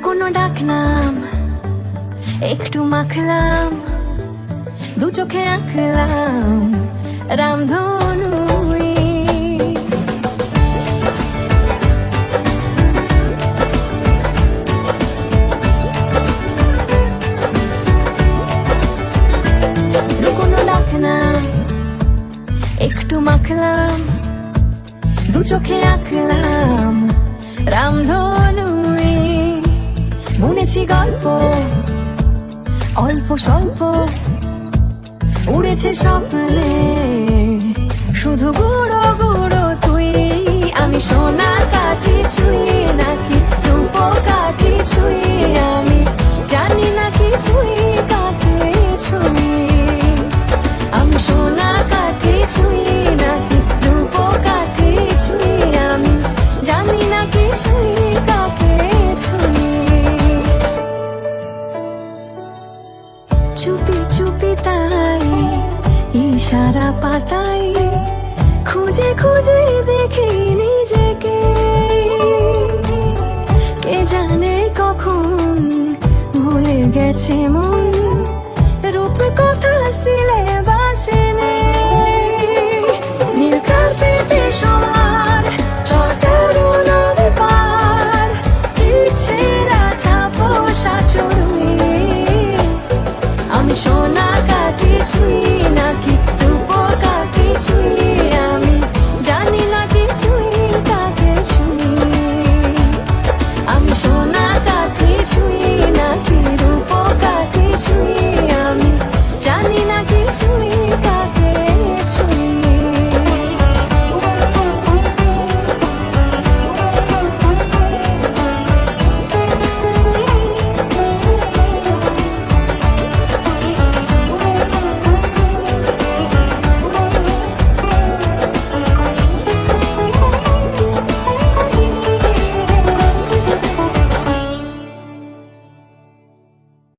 লুকোনো ডাকনাম একটু মাখলাম, দু চোখে আঁকলাম রামধনু। লুকোনো ডাকনাম একটু মাখলাম, দু চোখে আঁকলাম রামধনু। বুনেছি গল্প অল্প স্বল্প, উড়েছে স্বপ্নে শুধু গুঁড়ো গুঁড়ো তুই। আমি সোনা কাঠি ছুঁই নাকি রূপ কাঠি ছুঁই, আমি জানি না কিছুই কাকে ছুঁই। আমি সোনা কাঠি ছুঁই নাকি রূপ কাঠি ছুঁই, আমি জানি না কিছুই কাকে ছুঁই। চুপি চুপি তাই ইশারা পাতাই, খুঁজে খুঁজে দেখি নিজেকে। কে জানে কখন ভুলে গেছে মন, রূপ কথা সিলে